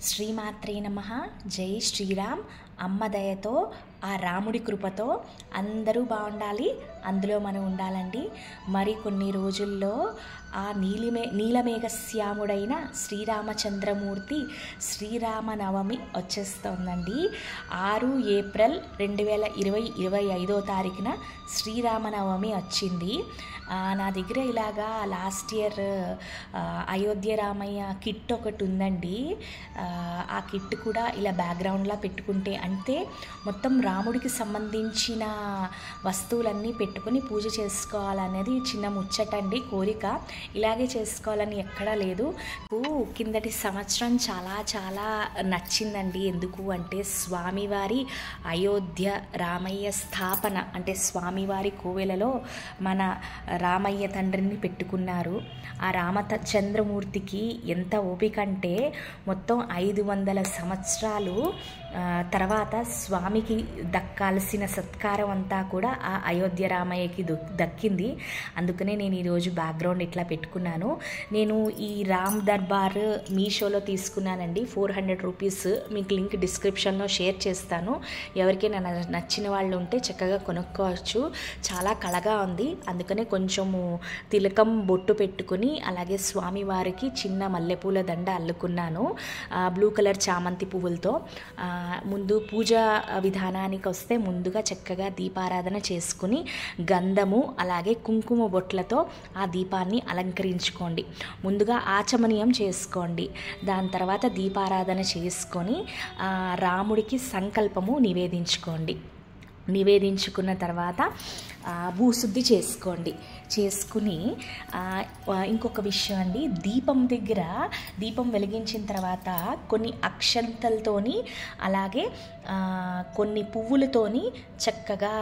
శ్రీమాత్రే నమః. జై శ్రీరామ్. అమ్మ దయతో ఆ రాముడి కృపతో అందరూ బాగుండాలి, అందులో మనం ఉండాలండి. మరి కొన్ని రోజుల్లో ఆ నీలమేఘశ్యాముడైన శ్రీరామచంద్రమూర్తి శ్రీరామనవమి వచ్చేస్తోందండి. 6 ఏప్రిల్ 2025 తారీఖున శ్రీరామనవమి వచ్చింది. నా దగ్గర ఇలాగా last year Ayodhya Ramayya kit ఒకటి ఉందండి. ఆ కిట్ కూడా ఇలా బ్యాక్గ్రౌండ్లా పెట్టుకుంటే అంటే మొత్తం రాముడికి సంబంధించిన వస్తువులన్నీ పెట్టుకుని పూజ చేసుకోవాలనేది చిన్న ముచ్చటండి, కోరిక. ఇలాగే చేసుకోవాలని ఎక్కడా లేదు. కిందటి సంవత్సరం చాలా నచ్చిందండి. ఎందుకు అంటే స్వామివారి అయోధ్య రామయ్య స్థాపన అంటే స్వామివారి కోవెలలో మన రామయ్య తండ్రిని పెట్టుకున్నారు. ఆ రామచంద్రమూర్తికి ఎంత ఓపిక అంటే మొత్తం 500 సంవత్సరాలు తర్వాత స్వామికి దక్కాల్సిన సత్కారం అంతా కూడా ఆ అయోధ్య రామయ్యకి దక్కింది. అందుకనే నేను ఈరోజు బ్యాక్గ్రౌండ్ ఇట్లా పెట్టుకున్నాను. నేను ఈ రామ్ దర్బార్ మీషోలో తీసుకున్నానండి. 400 రూపీస్. మీకు లింక్ డిస్క్రిప్షన్లో షేర్ చేస్తాను. ఎవరికైనా నచ్చిన వాళ్ళు ఉంటే చక్కగా కొనుక్కోవచ్చు. చాలా కళగా ఉంది. అందుకనే కొంచెము తిలకం బొట్టు పెట్టుకుని అలాగే స్వామివారికి చిన్న మల్లెపూల దండ అల్లుకున్నాను బ్లూ కలర్ చామంతి పువ్వులతో. ముందు పూజ విధానానికి వస్తే ముందుగా చక్కగా దీపారాధన చేసుకుని గంధము అలాగే కుంకుమ బొట్లతో ఆ దీపాన్ని అలంకరించుకోండి. ముందుగా ఆచమనీయం చేసుకోండి. దాని తర్వాత దీపారాధన చేసుకొని రాముడికి సంకల్పము నివేదించుకోండి. నివేదించుకున్న తర్వాత భూశుద్ధి చేసుకోండి. చేసుకుని ఇంకొక విషయం అండి, దీపం దగ్గర దీపం వెలిగించిన తర్వాత కొన్ని అక్షంతలతోని అలాగే కొన్ని పువ్వులతోని చక్కగా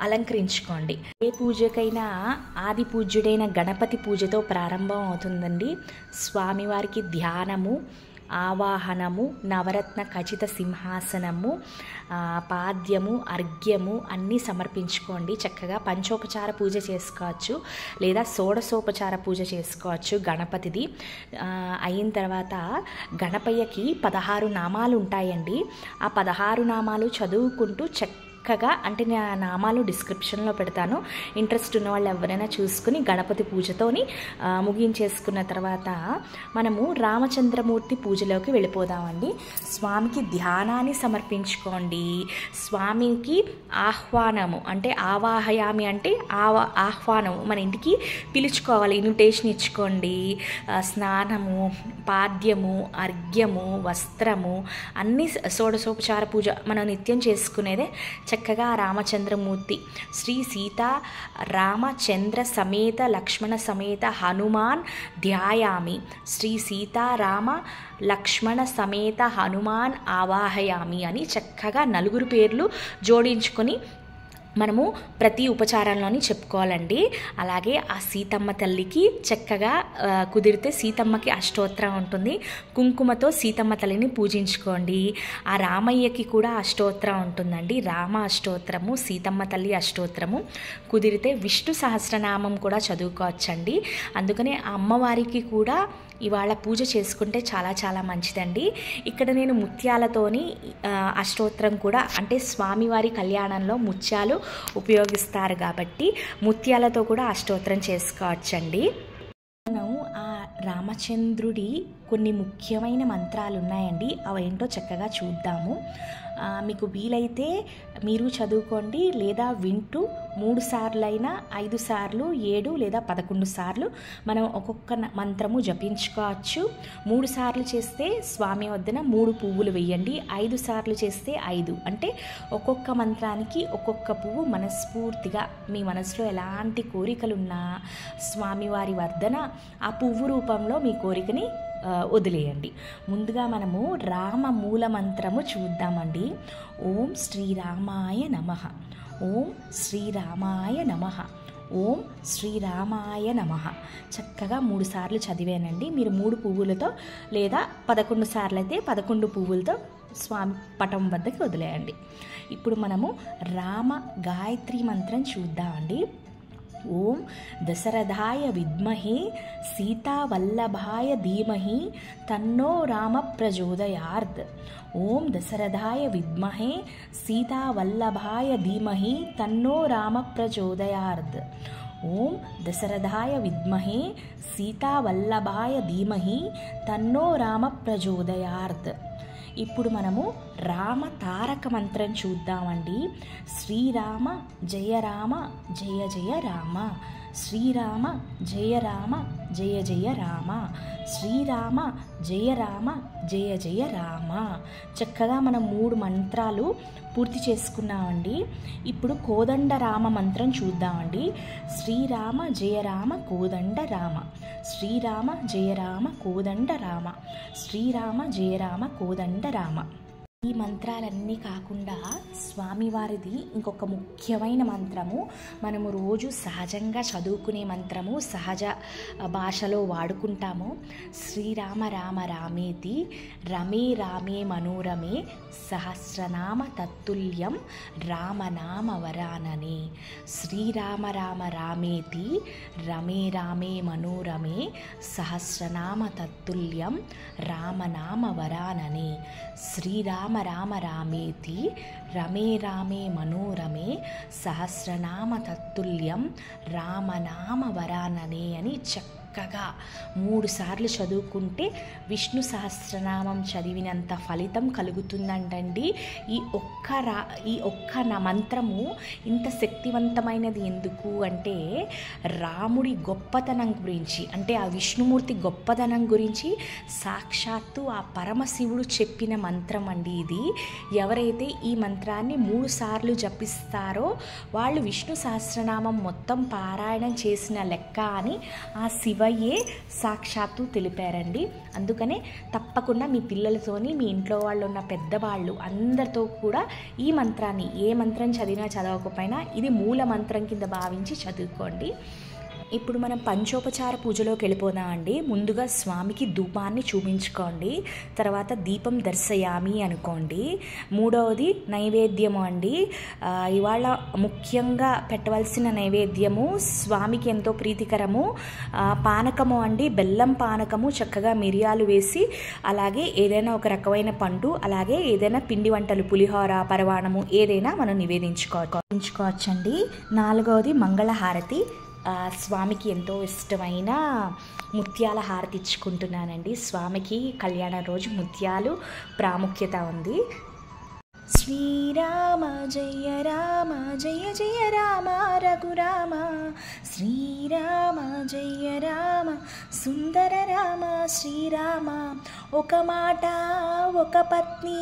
అలంకరించుకోండి. ఏ పూజకైనా ఆది పూజ్యుడైన గణపతి పూజతో ప్రారంభం అవుతుందండి. స్వామివారికి ధ్యానము, ఆవాహనము, నవరత్న ఖచ్చిత సింహాసనము, పాద్యము, అర్ఘ్యము అన్నీ సమర్పించుకోండి. చక్కగా పంచోపచార పూజ చేసుకోవచ్చు లేదా షోడశోపచార పూజ చేసుకోవచ్చు గణపతిది. అయిన తర్వాత గణపయ్యకి 16 నామాలు ఉంటాయండి. ఆ 16 నామాలు చదువుకుంటూ చక్కగా అంటే నా నామాలు డిస్క్రిప్షన్లో పెడతాను. ఇంట్రెస్ట్ ఉన్న వాళ్ళు ఎవరైనా చూసుకుని గణపతి పూజతోని ముగించేసుకున్న తర్వాత మనము రామచంద్రమూర్తి పూజలోకి వెళ్ళిపోదామండి. స్వామికి ధ్యానాన్ని సమర్పించుకోండి. స్వామికి ఆహ్వానము అంటే ఆవాహయామి అంటే ఆహ్వానము, మన ఇంటికి పిలుచుకోవాలి, ఇన్విటేషన్ ఇచ్చుకోండి. స్నానము, పాద్యము, అర్ఘ్యము, వస్త్రము అన్నీ షోడశోపచార పూజ మనం నిత్యం చేసుకునేదే. చక్కగా రామచంద్రమూర్తి శ్రీ సీతా రామచంద్ర సమేత లక్ష్మణ సమేత హనుమాన్ ధ్యాయామి, శ్రీ సీతారామ లక్ష్మణ సమేత హనుమాన్ ఆవాహయామి అని చక్కగా 4 పేర్లు జోడించుకొని మనము ప్రతి ఉపచారంలోని చెప్పుకోవాలండి. అలాగే ఆ సీతమ్మ తల్లికి చక్కగా కుదిరితే సీతమ్మకి అష్టోత్తరం ఉంటుంది. కుంకుమతో సీతమ్మ తల్లిని పూజించుకోండి. ఆ రామయ్యకి కూడా అష్టోత్తరం ఉంటుందండి. రామ అష్టోత్తరము, సీతమ్మ తల్లి అష్టోత్తరము. కుదిరితే విష్ణు సహస్రనామం కూడా చదువుకోవచ్చండి. అందుకనే ఆ అమ్మవారికి కూడా ఇవాళ పూజ చేసుకుంటే చాలా మంచిదండి. ఇక్కడ నేను ముత్యాలతోని అష్టోత్తరం కూడా అంటే స్వామివారి కళ్యాణంలో ముత్యాలు ఉపయోగిస్తారు కాబట్టి ముత్యాలతో కూడా అష్టోత్తరం చేసుకోవచ్చండి. మనం ఆ రామచంద్రుడి కొన్ని ముఖ్యమైన మంత్రాలు ఉన్నాయండి. అవేంటో చక్కగా చూద్దాము. మీకు వీలైతే మీరు చదువుకోండి లేదా వింటూ 3 సార్లు అయినా 5 సార్లు 7 లేదా 11 సార్లు మనం ఒక్కొక్క మంత్రము జపించుకోవచ్చు. 3 సార్లు చేస్తే స్వామి వద్దన 3 పువ్వులు వేయండి. 5 సార్లు చేస్తే 5 అంటే ఒక్కొక్క మంత్రానికి ఒక్కొక్క పువ్వు మనస్ఫూర్తిగా మీ మనసులో ఎలాంటి కోరికలున్నా స్వామివారి వద్దన ఆ పువ్వు రూపంలో మీ కోరికని వదిలేయండి. ముందుగా మనము రామ మూల మంత్రము చూద్దామండి. ఓం శ్రీరామాయ నమః, ఓం శ్రీరామాయ నమః, ఓం శ్రీరామాయ నమః. చక్కగా 3 సార్లు చదివానండి. మీరు 3 పువ్వులతో లేదా 11 సార్లు అయితే 11 పువ్వులతో స్వామి పటం వద్దకి వదిలేయండి. ఇప్పుడు మనము రామ గాయత్రి మంత్రం చూద్దామండి. ఓం దశరథాయ విద్మహే సీతావల్లభాయ ధీమహి తన్నో రామ ప్రచోదయాత్. ఓం దశరథాయ విద్మహే సీతావల్లభాయ ధీమహి తన్నో రామ ప్రచోదయాత్. ఓం దశరథాయ విద్మహే సీతావల్లభాయ ధీమహి తన్నో రామ ప్రచోదయాత్. ఇప్పుడు మనము రామ తారక మంత్రం చూద్దామండి. శ్రీరామ జయ రామ జయ జయ రామ, శ్రీరామ జయ రామ జయ జయ రామ, శ్రీరామ జయ రామ జయ జయ రామ. చక్కగా మనం 3 మంత్రాలు పూర్తి చేసుకున్నామండి. ఇప్పుడు కోదండ రామ మంత్రం చూద్దామండి. శ్రీరామ జయ రామ కోదండ రామ, శ్రీరామ జయ రామ కోదండ రామ, శ్రీరామ జయ రామ కోదండ రామ. ఈ మంత్రాలన్నీ కాకుండా స్వామివారిది ఇంకొక ముఖ్యమైన మంత్రము, మనము రోజు సహజంగా చదువుకునే మంత్రము, సహజ భాషలో వాడుకుంటాము. శ్రీరామ రామ రామేతి రమే రామే మనోరమే సహస్రనామ తత్తుల్యం రామనామ వరాననే. శ్రీరామ రామ రామేతి రమే రామే మనోరమే సహస్రనామ తత్తుల్యం రామనామ వరాననే. శ్రీరామ రామ రామేతి రమే రామే మనోరమే సహస్రనామ తత్తుల్యం రామనామ వరాననే అని చక్కగా 3 సార్లు చదువుకుంటే విష్ణు సహస్రనామం చదివినంత ఫలితం కలుగుతుందంటండి. ఈ ఒక్క మంత్రము ఇంత శక్తివంతమైనది ఎందుకు అంటే, రాముడి గొప్పతనం గురించి, అంటే ఆ విష్ణుమూర్తి గొప్పతనం గురించి సాక్షాత్తు ఆ పరమశివుడు చెప్పిన మంత్రం అండి ఇది. ఎవరైతే ఈ మంత్రాన్ని 3 సార్లు జపిస్తారో వాళ్ళు విష్ణు సహస్రనామం మొత్తం పారాయణం చేసిన లెక్క అని ఆ శివయ్యే సాక్షాత్తు తెలిపారండి. అందుకనే తప్పకుండా మీ పిల్లలతోని, మీ ఇంట్లో వాళ్ళు ఉన్న పెద్దవాళ్ళు అందరితో కూడా ఈ మంత్రాన్ని, ఏ మంత్రం చదివినా చదవకపోయినా ఇది మూల మంత్రం కింద భావించి చదువుకోండి. ఇప్పుడు మనం పంచోపచార పూజలోకి వెళ్ళిపోదామండి. ముందుగా స్వామికి ధూపాన్ని చూపించుకోండి, తర్వాత దీపం దర్శయామి అనుకోండి. 3వది నైవేద్యము అండి. ఇవాళ ముఖ్యంగా పెట్టవలసిన నైవేద్యము స్వామికి ఎంతో ప్రీతికరము పానకము అండి. బెల్లం పానకము, చక్కగా మిరియాలు వేసి, అలాగే ఏదైనా ఒక రకమైన పండు, అలాగే ఏదైనా పిండి వంటలు, పులిహోర, పరవాణము ఏదైనా మనం నివేదించుకోవచ్చండి. 4వది మంగళహారతి. స్వామికి ఎంతో ఇష్టమైన ముత్యాల హారతి ఇచ్చుకుంటున్నానండి. స్వామికి కళ్యాణం రోజు ముత్యాలు ప్రాముఖ్యత ఉంది. శ్రీరామ జయ రామ జయ జయ రామ రఘురామ, శ్రీరామ జయ రామ సుందర రామ శ్రీరామ. ఒక మాట ఒక పత్ని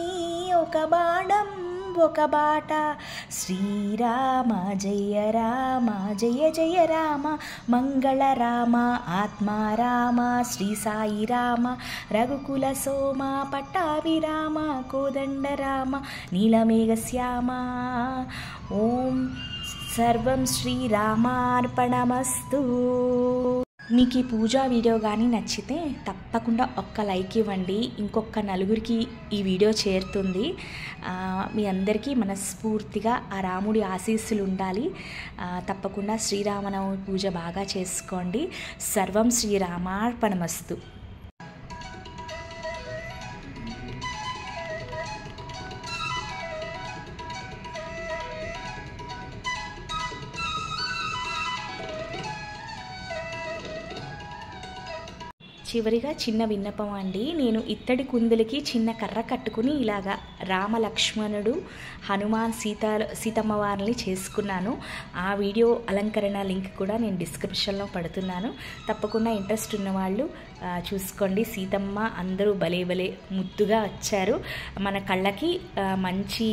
ఒక బాణం ఒక బాట, శ్రీరామ జయ రామ జయ జయ రామ మంగళ రామ ఆత్మారామ శ్రీ సాయి రామ రఘుకుల సోమ పట్టాభిరామ కోదండ రామ నీలమేఘ శ్యామ. ఓం సర్వం శ్రీరామార్పణమస్తు. మీకు ఈ పూజా వీడియో కానీ నచ్చితే తప్పకుండా ఒక్క లైక్ ఇవ్వండి. ఇంకొక నలుగురికి ఈ వీడియో చేరుతుంది. మీ అందరికీ మనస్ఫూర్తిగా ఆ రాముడి ఆశీస్సులు ఉండాలి. తప్పకుండా శ్రీరామనవమి పూజ బాగా చేసుకోండి. సర్వం శ్రీరామార్పణమస్తు. చివరిగా చిన్న విన్నపం అండి. నేను ఇత్తడి కుందులకి చిన్న కర్ర కట్టుకుని ఇలాగా రామ లక్ష్మణుడు హనుమాన్ సీతమ్మ వారిని చేసుకున్నాను. ఆ వీడియో అలంకరణ లింక్ కూడా నేను డిస్క్రిప్షన్లో పడుతున్నాను. తప్పకుండా ఇంట్రెస్ట్ ఉన్నవాళ్ళు చూసుకోండి. సీతమ్మ అందరూ భలే ముద్దుగా వచ్చారు. మన కళ్ళకి మంచి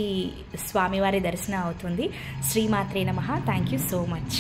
స్వామివారి దర్శనం అవుతుంది. శ్రీమాత్రే నమః. Thank you so much.